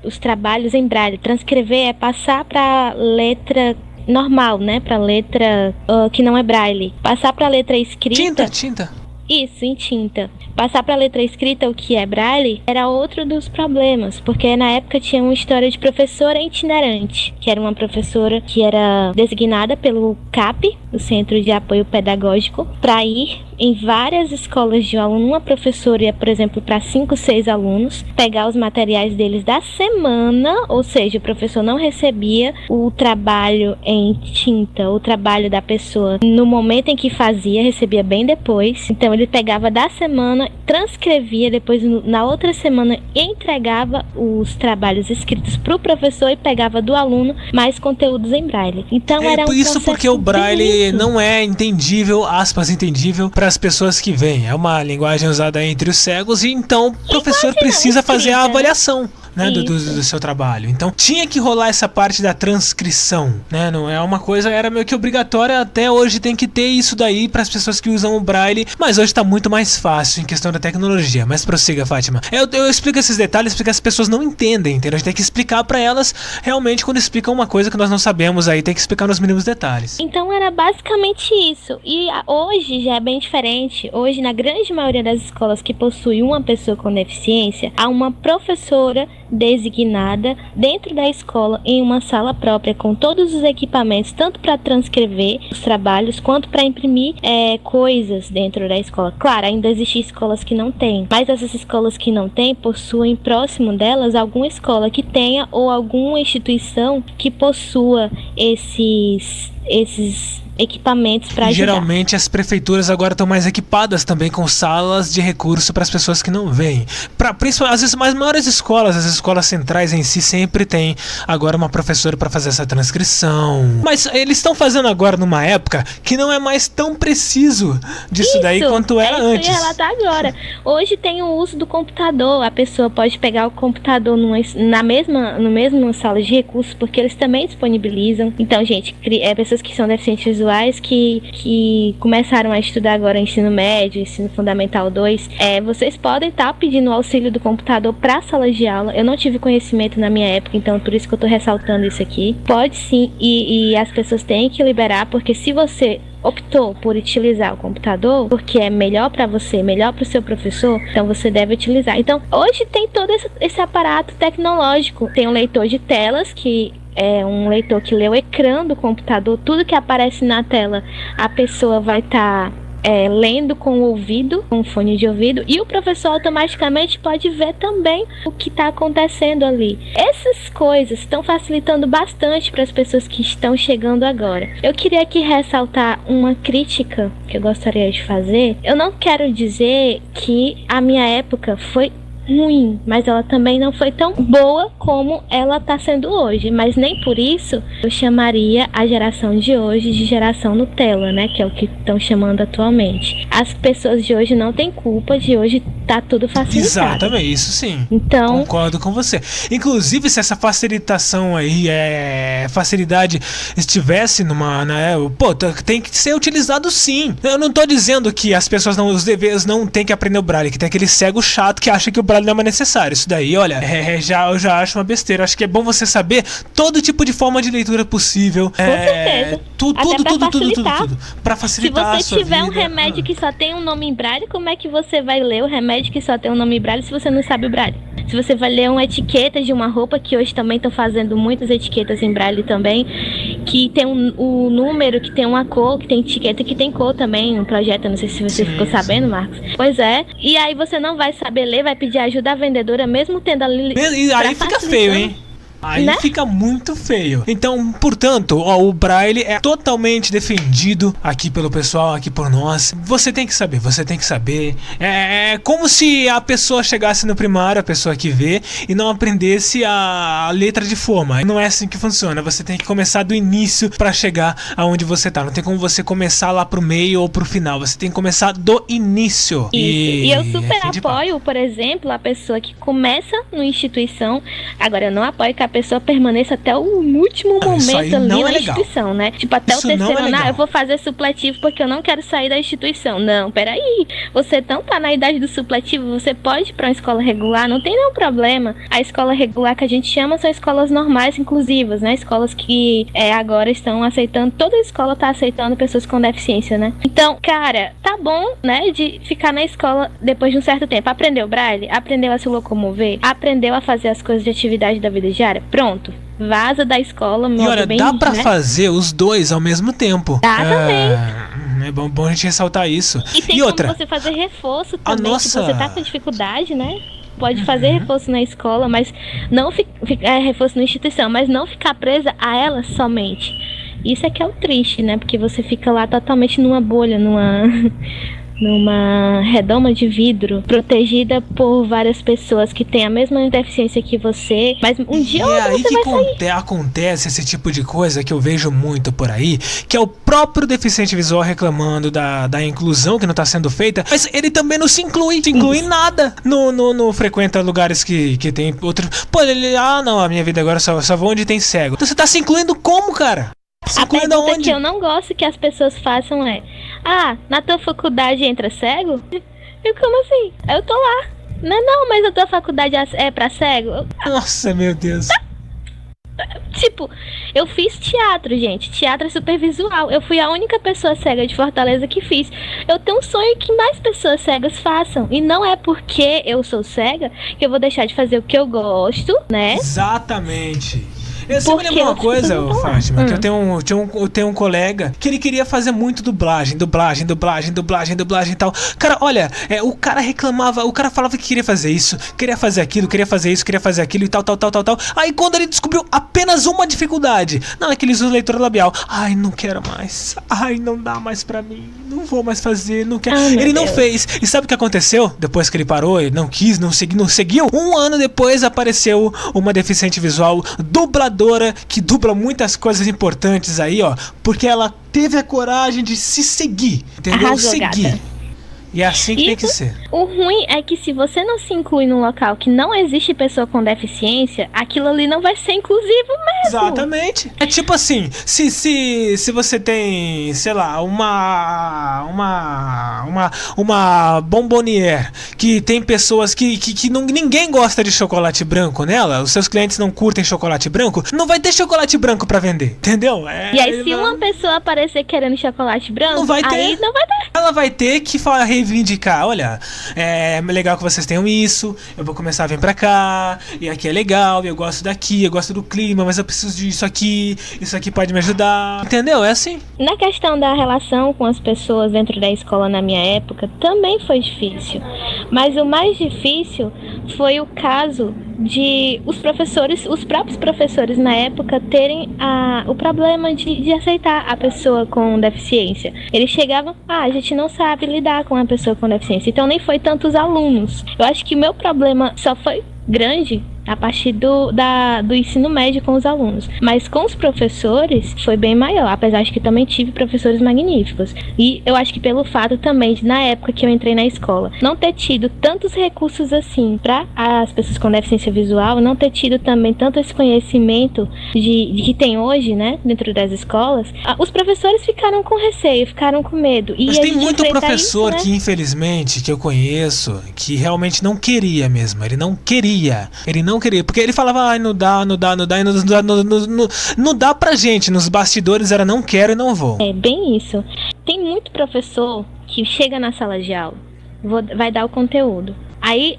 os trabalhos em braille. Transcrever é passar para letra normal, né? Para letra que não é braille. Passar para letra escrita. Tinta. Isso, em tinta. Passar para a letra escrita, o que é braille, era outro dos problemas, porque na época tinha uma história de professora itinerante, que era uma professora que era designada pelo CAP, o Centro de Apoio Pedagógico, para ir em várias escolas de um aluno. Uma professora ia, por exemplo, para 5, 6 alunos, pegar os materiais deles da semana, ou seja, o professor não recebia o trabalho em tinta, o trabalho da pessoa no momento em que fazia, recebia bem depois. Então ele pegava da semana, transcrevia, depois na outra semana entregava os trabalhos escritos para o professor e pegava do aluno mais conteúdos em braille. Então era isso porque o braille não é entendível, aspas, entendível para as pessoas que veem. É uma linguagem usada entre os cegos e então o professor precisa fazer a avaliação, né, do seu trabalho. Então tinha que rolar essa parte da transcrição, né? Não é uma coisa, era meio que obrigatória, até hoje tem que ter isso daí para as pessoas que usam o braille, mas hoje tá muito mais fácil em questão da tecnologia. Mas prossiga, Fátima. Eu explico esses detalhes porque as pessoas não entendem, entendeu? A gente tem que explicar para elas realmente quando explicam uma coisa que nós não sabemos, aí tem que explicar nos mínimos detalhes. Então era basicamente isso. E hoje já é bem diferente. Hoje, na grande maioria das escolas que possui uma pessoa com deficiência, há uma professora designada dentro da escola em uma sala própria com todos os equipamentos, tanto para transcrever os trabalhos quanto para imprimir coisas dentro da escola. Claro, ainda existem escolas que não têm, mas essas escolas que não têm possuem próximo delas alguma escola que tenha ou alguma instituição que possua esses equipamentos para ajudar. Geralmente as prefeituras agora estão mais equipadas também com salas de recurso para as pessoas que não veem. Principalmente às vezes as maiores escolas, as escolas centrais em si sempre tem agora uma professora para fazer essa transcrição. Mas eles estão fazendo agora numa época que não é mais tão preciso disso daí quanto era antes. Isso, eu ia relatar agora. Hoje tem o uso do computador. A pessoa pode pegar o computador no mesmo sala de recursos, porque eles também disponibilizam. Então, gente, pessoas que são deficientes visuais que começaram a estudar agora ensino médio, ensino fundamental 2, vocês podem estar pedindo o auxílio do computador para a sala de aula. Eu não tive conhecimento na minha época, então por isso que eu estou ressaltando isso aqui. Pode sim, e as pessoas têm que liberar, porque se você optou por utilizar o computador, porque é melhor para você, melhor para o seu professor, então você deve utilizar. Então, hoje tem todo esse aparato tecnológico. Tem um leitor de telas, que é um leitor que lê o ecrã do computador. Tudo que aparece na tela, a pessoa vai estar lendo com o ouvido, com o fone de ouvido, e o professor automaticamente pode ver também o que está acontecendo ali. Essas coisas estão facilitando bastante para as pessoas que estão chegando agora. Eu queria aqui ressaltar uma crítica que eu gostaria de fazer. Eu não quero dizer que a minha época foi ruim, mas ela também não foi tão boa como ela está sendo hoje, mas nem por isso eu chamaria a geração de hoje de geração Nutella, né, que é o que estão chamando atualmente. As pessoas de hoje não têm culpa, de hoje tá tudo facilitado. Exatamente, isso sim. Então, concordo com você. Inclusive, se essa facilitação aí, facilidade estivesse tem que ser utilizado sim. Eu não tô dizendo que as pessoas os deveres não tem que aprender o braille, que tem aquele cego chato que acha que o braille braille não é mais necessário. Isso daí, olha, eu já acho uma besteira. Acho que é bom você saber todo tipo de forma de leitura possível. Com certeza. Tudo. Pra facilitar. Se você tiver um remédio que só tem um nome em braille, como é que você vai ler o remédio que só tem um nome em braille se você não sabe o braille? Se você vai ler uma etiqueta de uma roupa, que hoje também estão fazendo muitas etiquetas em braille também, que tem o número, que tem uma cor, que tem etiqueta que tem cor também, um projeto, não sei se você ficou sabendo, Marcos. Pois é, e aí você não vai saber ler, vai pedir ajuda à vendedora, mesmo tendo ali... E aí fica feio, hein? Aí né? Fica muito feio. Então, portanto, o braille é totalmente defendido aqui pelo pessoal, aqui por nós. Você tem que saber. É como se a pessoa chegasse no primário, a pessoa que vê, e não aprendesse a letra de forma. Não é assim que funciona. Você tem que começar do início pra chegar aonde você tá. Não tem como você começar lá pro meio ou pro final. Você tem que começar do início. E eu super apoio, por exemplo, a pessoa que começa numa instituição. Agora, eu não apoio que a pessoa permaneça até o último momento ali na instituição, né? Tipo, até o terceiro ano, eu vou fazer supletivo porque eu não quero sair da instituição. Não, peraí. Você não tá na idade do supletivo, você pode ir pra uma escola regular, não tem nenhum problema. A escola regular que a gente chama são escolas normais, inclusivas, né? Escolas que agora estão aceitando, toda escola tá aceitando pessoas com deficiência, né? Então, cara, tá bom, né? De ficar na escola depois de um certo tempo. Aprendeu braille? Aprendeu a se locomover? Aprendeu a fazer as coisas de atividade da vida diária? Pronto, vaza da escola. E olha, dá pra fazer os dois ao mesmo tempo. Dá também. É bom a gente ressaltar isso. E tem como você fazer reforço também, se você tá com dificuldade, né? Pode fazer reforço na escola, mas não reforço na instituição, mas não ficar presa a ela somente. Isso é que é o triste, né? Porque você fica lá totalmente numa bolha, numa redoma de vidro, protegida por várias pessoas que têm a mesma deficiência que você, mas um dia ou outro você vai sair. Acontece esse tipo de coisa que eu vejo muito por aí, que é o próprio deficiente visual reclamando da inclusão que não está sendo feita, mas ele também não se inclui em nada, não frequenta lugares que tem outro, pô, ele, não, a minha vida agora só vou onde tem cego. Então você tá se incluindo como, cara? A pergunta que eu não gosto que as pessoas façam é: na tua faculdade entra cego? Eu, como assim? Eu tô lá. Não, mas a tua faculdade é pra cego? Nossa, meu Deus. Tipo, eu fiz teatro, gente. Teatro é super visual. Eu fui a única pessoa cega de Fortaleza que fiz. Eu tenho um sonho que mais pessoas cegas façam. E não é porque eu sou cega que eu vou deixar de fazer o que eu gosto, né? Exatamente. Eu sempre lembro uma coisa, Fátima, que eu tenho um colega que ele queria fazer muito dublagem e tal. Cara, olha, o cara reclamava, o cara falava que queria fazer isso, queria fazer aquilo e tal. Aí quando ele descobriu apenas uma dificuldade, não, é que ele usa leitura labial. Ai, não quero mais. Ai, não dá mais pra mim. Não vou mais fazer, não quero. Ele não fez. E sabe o que aconteceu? Depois que ele parou, ele não quis, não seguiu. Um ano depois apareceu uma deficiente visual dubladora que dubla muitas coisas importantes aí, ó, porque ela teve a coragem de se seguir, entendeu? Seguir. E é assim que tem que ser. O ruim é que se você não se inclui num local que não existe pessoa com deficiência, aquilo ali não vai ser inclusivo mesmo. Exatamente. É tipo assim, se você tem, sei lá, uma bombonière que tem pessoas que ninguém gosta de chocolate branco nela, os seus clientes não curtem chocolate branco, não vai ter chocolate branco pra vender, entendeu? E aí se uma pessoa aparecer querendo chocolate branco, não vai ter. Aí não vai ter. Ela vai ter que reivindicar, olha, é legal que vocês tenham isso, eu vou começar a vir pra cá, e aqui é legal, eu gosto daqui, eu gosto do clima, mas eu preciso disso aqui, isso aqui pode me ajudar, entendeu? É assim. Na questão da relação com as pessoas dentro da escola na minha época, também foi difícil, mas o mais difícil foi o caso de os próprios professores na época terem o problema de aceitar a pessoa com deficiência. Eles chegavam, a gente não sabe lidar com a pessoa com deficiência, então nem foi tanto os alunos. Eu acho que o meu problema só foi grande a partir do ensino médio com os alunos. Mas com os professores foi bem maior, apesar de que também tive professores magníficos. E eu acho que pelo fato também de, na época que eu entrei na escola, não ter tido tantos recursos assim para as pessoas com deficiência visual, não ter tido também tanto esse conhecimento de que tem hoje, né, dentro das escolas, os professores ficaram com receio, ficaram com medo. E mas tem muito isso, professor né? que, infelizmente, que eu conheço, que realmente não queria mesmo. Ele não queria, porque ele falava, ai, não dá, e não dá pra gente. Nos bastidores era não quero e não vou. É bem isso. Tem muito professor que chega na sala de aula, vai dar o conteúdo. Aí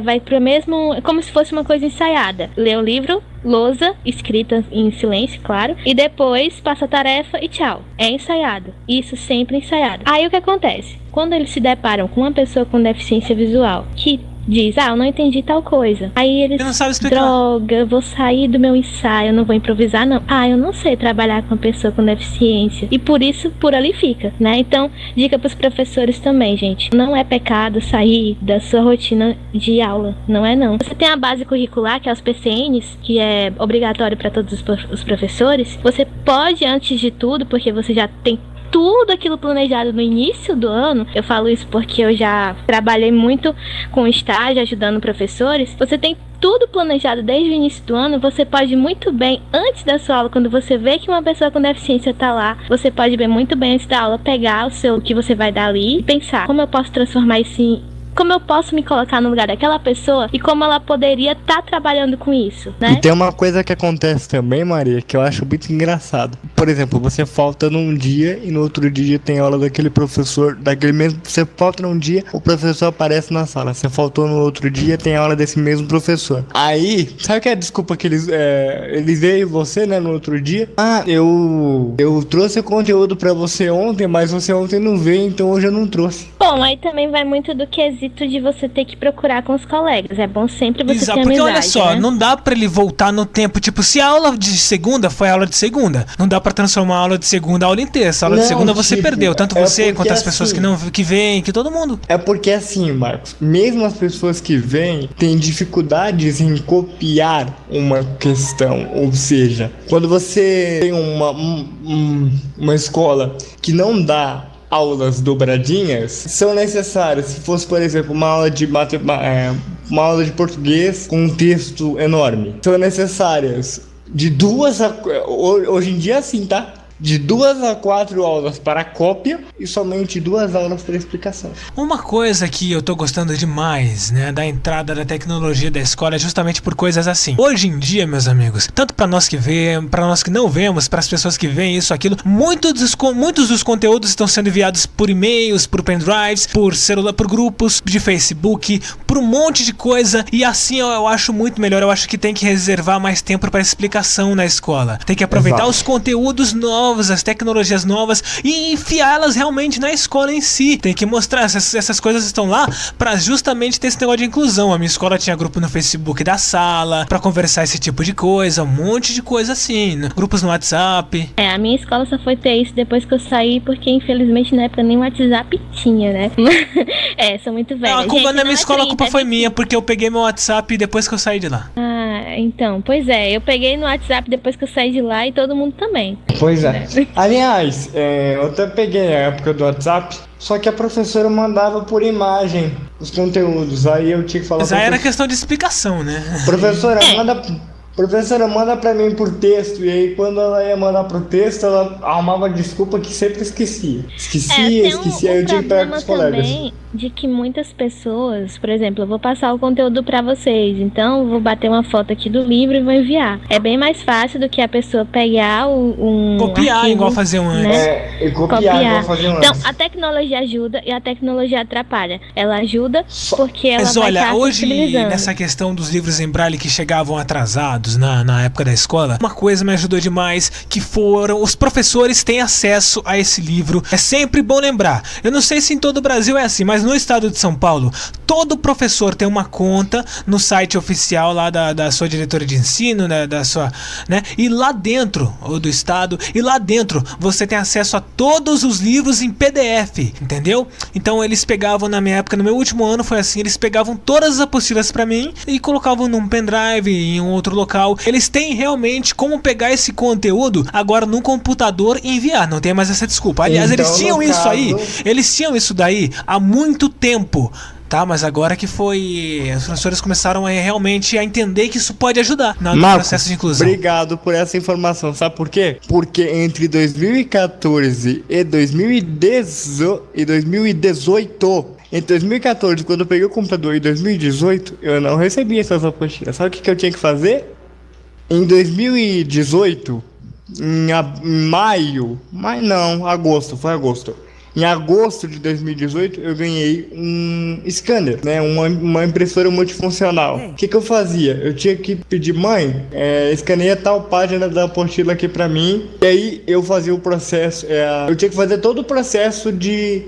vai pro mesmo, como se fosse uma coisa ensaiada. Lê o livro, lousa, escrita em silêncio, claro, e depois passa a tarefa e tchau. É ensaiado. Isso sempre ensaiado. Aí o que acontece? Quando eles se deparam com uma pessoa com deficiência visual que diz, eu não entendi tal coisa. Aí eles, Ele não sabe explicar. droga, vou sair do meu ensaio, não vou improvisar não. Eu não sei trabalhar com uma pessoa com deficiência. E por isso, por ali fica, né? Então, dica pros professores também, gente. Não é pecado sair da sua rotina de aula. Não é não. Você tem a base curricular, que é os PCNs, que é obrigatório para todos os professores. Você pode, antes de tudo, porque você já tem tudo aquilo planejado no início do ano, eu falo isso porque eu já trabalhei muito com estágio, ajudando professores, você tem tudo planejado desde o início do ano, você pode muito bem, antes da sua aula, quando você vê que uma pessoa com deficiência está lá, você pode bem muito bem antes da aula, pegar o que você vai dar ali e pensar, como eu posso transformar isso em... Como eu posso me colocar no lugar daquela pessoa e como ela poderia estar trabalhando com isso, né? E tem uma coisa que acontece também, Maria, que eu acho muito engraçado. Por exemplo, você falta num dia e no outro dia tem aula daquele professor, daquele mesmo... Você falta num dia, o professor aparece na sala. Você faltou no outro dia, tem aula desse mesmo professor. Aí, sabe que é a desculpa que eles veem você, né, no outro dia? Eu trouxe conteúdo pra você ontem, mas você ontem não veio, então hoje eu não trouxe. Bom, aí também vai muito do quesito de você ter que procurar com os colegas. É bom sempre você ter amizade, porque olha só, né? não dá pra ele voltar no tempo. Tipo, se a aula de segunda foi aula de segunda, não dá pra transformar a aula de segunda a aula inteira. Essa aula de segunda você perdeu. Tanto você quanto as pessoas que vêm, que todo mundo. É porque assim, Marcos, mesmo as pessoas que vêm têm dificuldades em copiar uma questão. Ou seja, quando você tem uma escola que não dá aulas dobradinhas, são necessárias. Se fosse, por exemplo, uma aula de uma aula de português com um texto enorme, são necessárias de 2 a... Hoje em dia é assim, tá? De 2 a 4 aulas para cópia e somente 2 aulas para explicação. Uma coisa que eu tô gostando demais, né, da entrada da tecnologia da escola é justamente por coisas assim. Hoje em dia, meus amigos, tanto para nós que vemos, para nós que não vemos, para as pessoas que veem isso, aquilo, muitos dos conteúdos estão sendo enviados por e-mails, por pendrives, por celular, por grupos de Facebook, por um monte de coisa, e assim eu acho muito melhor. Eu acho que tem que reservar mais tempo para explicação na escola. Tem que aproveitar os conteúdos novos, as tecnologias novas e enfiá-las realmente na escola em si. Tem que mostrar, essas coisas estão lá para justamente ter esse negócio de inclusão. A minha escola tinha grupo no Facebook da sala para conversar esse tipo de coisa, um monte de coisa assim, né? Grupos no WhatsApp. A minha escola só foi ter isso depois que eu saí, porque infelizmente na época nem WhatsApp tinha, né? Sou muito velha. Não, a culpa Gente, da minha escola, 30, a culpa foi minha, porque eu peguei meu WhatsApp depois que eu saí de lá. Então, pois eu peguei no WhatsApp depois que eu saí de lá e todo mundo também. Pois é. Aliás, eu até peguei a época do WhatsApp, só que a professora mandava por imagem os conteúdos, aí eu tinha que falar... Mas aí era questão de explicação, né? Professora, manda pra mim por texto. E aí quando ela ia mandar pro texto, ela arrumava desculpa que sempre esquecia. Aí eu tinha que pegar com os colegas. Também de que muitas pessoas, por exemplo, eu vou passar o conteúdo pra vocês, então eu vou bater uma foto aqui do livro e vou enviar. É bem mais fácil do que a pessoa pegar copiar arquivo, igual fazer um antes. Né? Copiar igual fazer um antes. Então, a tecnologia ajuda e a tecnologia atrapalha. Ela ajuda porque ela Mas vai olha, estar hoje sensibilizando. nessa questão dos livros em braille que chegavam atrasados, dados na época da escola, uma coisa me ajudou demais, que foram os professores têm acesso a esse livro. É sempre bom lembrar, eu não sei se em todo o Brasil é assim, mas no estado de São Paulo, todo professor tem uma conta no site oficial lá da sua diretora de ensino, né, da sua, né, e lá dentro, ou do estado, e lá dentro você tem acesso a todos os livros em PDF, entendeu? Então eles pegavam, na minha época, no meu último ano foi assim, eles pegavam todas as apostilas pra mim e colocavam num pendrive, em um outro local. Eles têm realmente como pegar esse conteúdo agora no computador e enviar, não tem mais essa desculpa. Aliás, Então, eles tinham no isso caso... aí, eles tinham isso daí há muito tempo. Tá, mas agora que foi, os professores começaram realmente a entender que isso pode ajudar no processo de inclusão. Obrigado por essa informação, sabe por quê? Porque entre 2014 e 2018, entre 2014, quando eu peguei o computador, e 2018, eu não recebi essas apostilas. Sabe o que eu tinha que fazer? Em 2018, em agosto, foi agosto. Em agosto de 2018, eu ganhei um scanner, né? Uma impressora multifuncional. O que eu fazia? Eu tinha que pedir, mãe, escaneia tal página da apostila aqui pra mim. E aí eu fazia o processo, eu tinha que fazer todo o processo de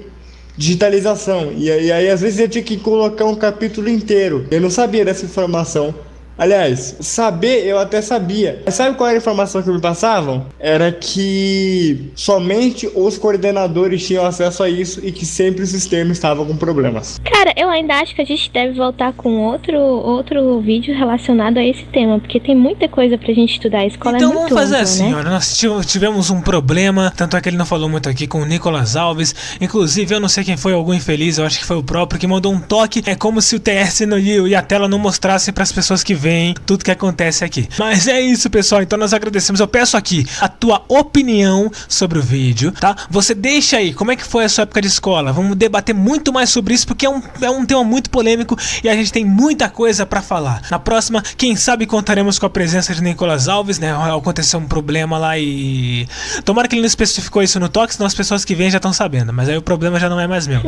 digitalização. E aí às vezes eu tinha que colocar um capítulo inteiro. Eu não sabia dessa informação. Aliás, saber eu até sabia. Mas sabe qual era a informação que me passavam? Era que somente os coordenadores tinham acesso a isso e que sempre o sistema estava com problemas. Cara, eu ainda acho que a gente deve voltar com outro vídeo relacionado a esse tema, porque tem muita coisa pra gente estudar. A escola então é muito vamos fazer ampla, assim, né? olha, nós tivemos um problema, tanto é que ele não falou muito aqui, com o Nicolas Alves. Inclusive, eu não sei quem foi, algum infeliz, eu acho que foi o próprio, que mandou um toque. É como se o TS e a tela não mostrassem pras pessoas que veem tudo que acontece aqui. Mas é isso, pessoal, então nós agradecemos. Eu peço aqui a tua opinião sobre o vídeo, tá? Você deixa aí, como é que foi a sua época de escola? Vamos debater muito mais sobre isso, porque é um tema muito polêmico e a gente tem muita coisa pra falar. Na próxima, quem sabe contaremos com a presença de Nicolas Alves, né? Aconteceu um problema lá e... tomara que ele não especificou isso no toque, senão as pessoas que vêm já estão sabendo, mas aí o problema já não é mais meu.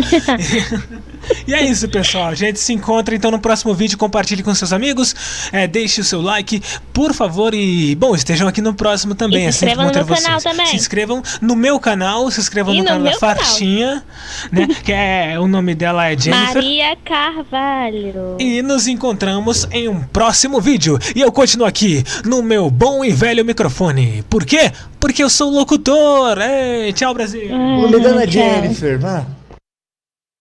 E é isso, pessoal, a gente se encontra então no próximo vídeo. Compartilhe com seus amigos, deixe o seu like, por favor, e bom, estejam aqui no próximo também. E se inscrevam no meu canal também. Se inscrevam no meu canal, se inscrevam no canal da Fartinha, né? Que o nome dela é Jennifer Maria Carvalho. E nos encontramos em um próximo vídeo. E eu continuo aqui no meu bom e velho microfone. Por quê? Porque eu sou locutor. Tchau, Brasil. O nome dela é Jennifer, vá.